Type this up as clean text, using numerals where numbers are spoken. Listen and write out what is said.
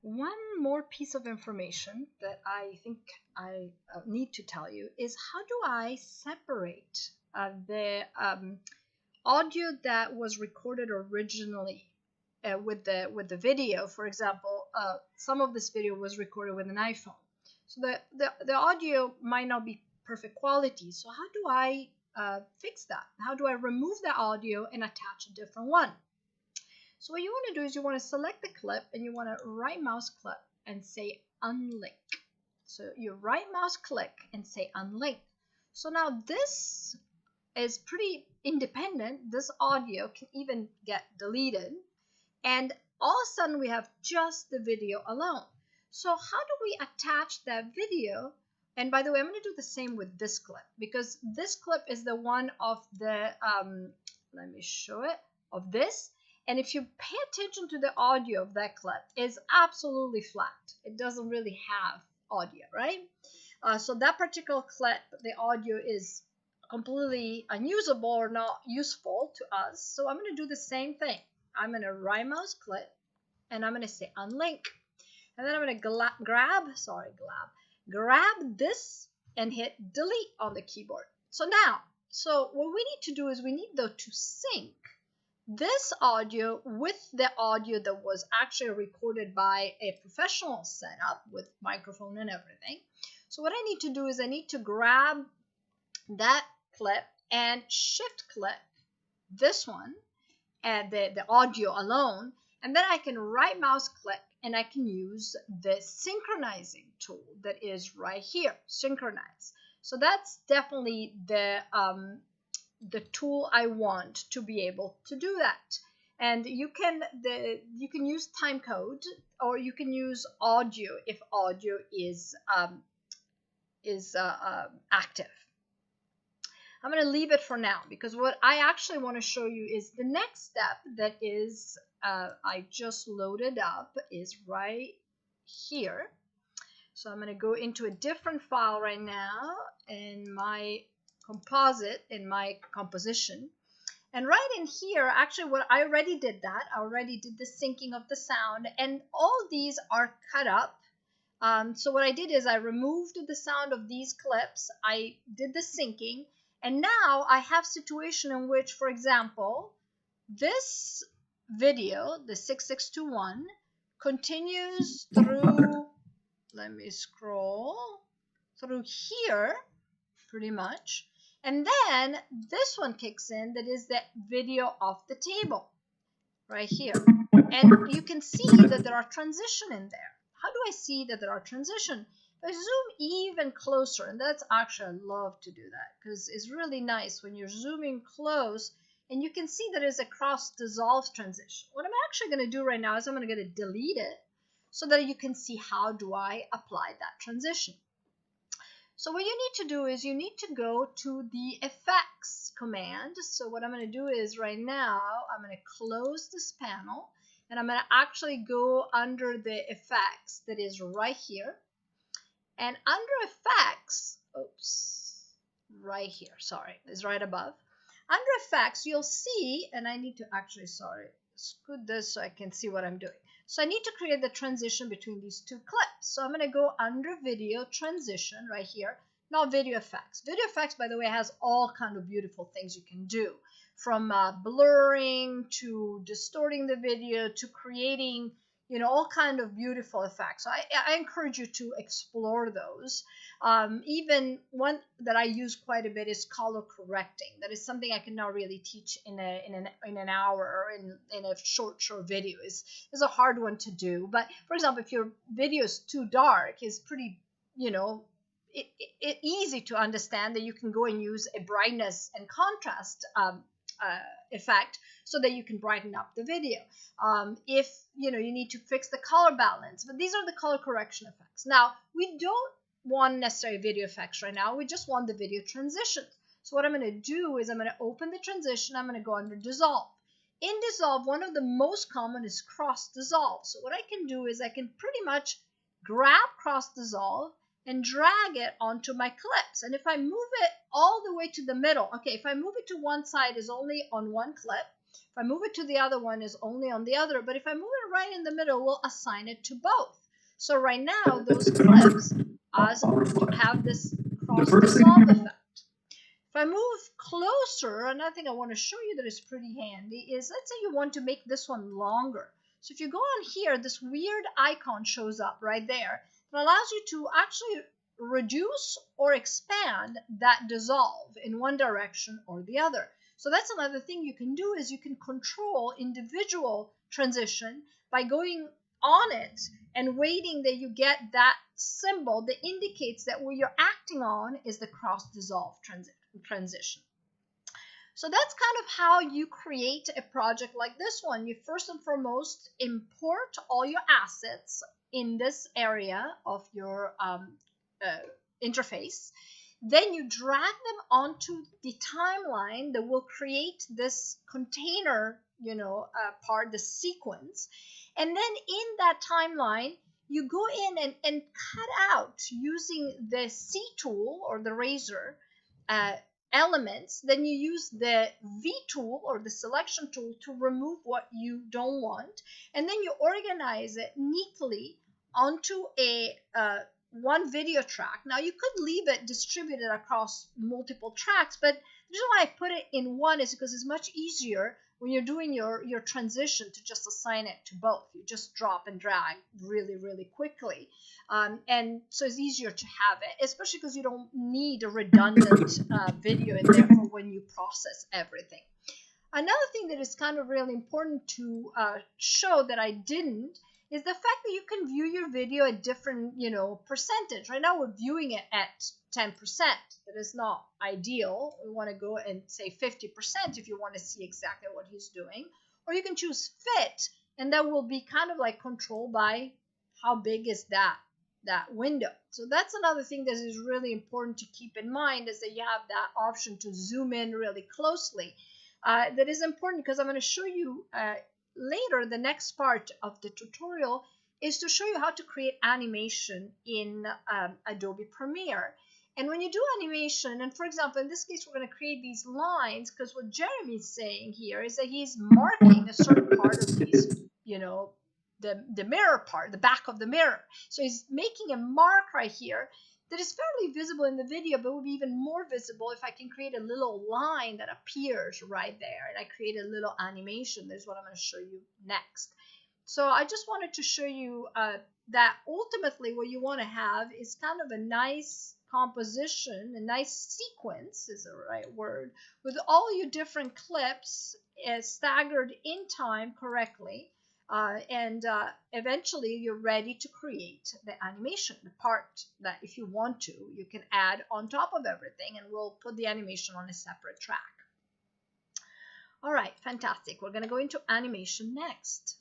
one more piece of information that I think I need to tell you is how do I separate the audio that was recorded originally with the video. For example, some of this video was recorded with an iPhone, so the audio might not be perfect quality. So how do I fix that? How do I remove the audio and attach a different one? So what you want to do is you want to select the clip and you want to right mouse click and say unlink. So you right mouse click and say unlink. So now this is pretty independent. This audio can even get deleted, and all of a sudden we have just the video alone. So how do we attach that video? And by the way, I'm going to do the same with this clip, because this clip is the one of the let me show it, of this. And if you pay attention to the audio of that clip, it's absolutely flat. It doesn't really have audio, right? So that particular clip, the audio is completely unusable or not useful to us. So I'm going to do the same thing. I'm going to right mouse click and I'm going to say unlink. And then I'm going to grab this and hit delete on the keyboard. So what we need to do is we need though to sync this audio with the audio that was actually recorded by a professional setup with microphone and everything. So what I need to do is I need to grab that clip and shift click this one and the audio alone, and then I can right mouse click and I can use the synchronizing tool that is right here, synchronize. So that's definitely the tool I want to be able to do that. And you can use time code, or you can use audio if audio is active. I'm going to leave it for now, because what I actually want to show you is the next step that is I just loaded up is right here. So I'm going to go into a different file right now in my composite, in my composition. And right in here, actually what I already did that. I already did the syncing of the sound, and all these are cut up. So what I did is I removed the sound of these clips. I did the syncing. And now I have situation in which, for example, this video, the 6621, continues through, let me scroll, through here, pretty much. And then this one kicks in, that is the video of the table, right here. And you can see that there are transition in there. How do I see that there are transition? If I zoom even closer, and that's actually, I love to do that, because it's really nice when you're zooming close and you can see that there's a cross dissolve transition. What I'm actually going to do right now is I'm going to delete it so that you can see how do I apply that transition. So what you need to do is you need to go to the effects command. So what I'm going to do is right now I'm going to close this panel and I'm going to actually go under the effects that is right here. And under effects, right here, sorry, is right above. Under effects, you'll see, and I need to actually, scoot this so I can see what I'm doing. So I need to create the transition between these two clips. So I'm going to go under video transition right here, not video effects. Video effects, by the way, has all kinds of beautiful things you can do, from blurring to distorting the video to creating, all kind of beautiful effects. So I encourage you to explore those. Even one that I use quite a bit is color correcting. That is something I can now really teach in an hour or in a short video. Is a hard one to do. But for example, if your video is too dark, it's pretty, easy to understand that you can go and use a brightness and contrast effect so that you can brighten up the video. If you need to fix the color balance, but these are the color correction effects. Now we don't want necessarily video effects right now, we just want the video transition. So what I'm going to do is I'm going to open the transition, I'm going to go under dissolve. In dissolve, one of the most common is cross dissolve. So what I can do is I can pretty much grab cross dissolve and drag it onto my clips. And if I move it all the way to the middle, okay, if I move it to one side is only on one clip. If I move it to the other one is only on the other. But if I move it right in the middle, we'll assign it to both. So right now, those clips have this cross dissolve effect. If I move closer, another thing I want to show you that is pretty handy is, let's say you want to make this one longer. So if you go on here, this weird icon shows up right there. It allows you to actually reduce or expand that dissolve in one direction or the other. So that's another thing you can do, is you can control individual transition by going on it and waiting that you get that symbol that indicates that what you're acting on is the cross dissolve transition. So that's kind of how you create a project like this one. You first and foremost import all your assets in this area of your interface. Then you drag them onto the timeline that will create this container, part, the sequence. And then in that timeline, you go in and cut out using the C tool or the razor elements. Then you use the V tool or the selection tool to remove what you don't want. And then you organize it neatly onto a one video track. Now you could leave it distributed across multiple tracks, but the reason why I put it in one is because it's much easier when you're doing your transition to just assign it to both. You just drop and drag really quickly. And so it's easier to have it, especially because you don't need a redundant video in there for when you process everything. Another thing that is kind of really important to show that I didn't is the fact that you can view your video at different, percentage. Right now we're viewing it at 10%. That is not ideal. We want to go and say 50% if you want to see exactly what he's doing. Or you can choose fit, and that will be kind of like controlled by how big is that window. So that's another thing that is really important to keep in mind, is that you have that option to zoom in really closely. That is important because I'm going to show you later, the next part of the tutorial is to show you how to create animation in Adobe Premiere. And when you do animation, and for example, in this case, we're going to create these lines, because what Jeremy's saying here is that he's marking a certain part of these, the mirror part, the back of the mirror. So he's making a mark right here that is fairly visible in the video, but will be even more visible if I can create a little line that appears right there. And I create a little animation. This is what I'm going to show you next. So I just wanted to show you that ultimately what you want to have is kind of a nice composition, a nice sequence is the right word, with all your different clips staggered in time correctly. And eventually you're ready to create the animation, the part that if you want to, you can add on top of everything, and we'll put the animation on a separate track. All right, fantastic. We're going to go into animation next.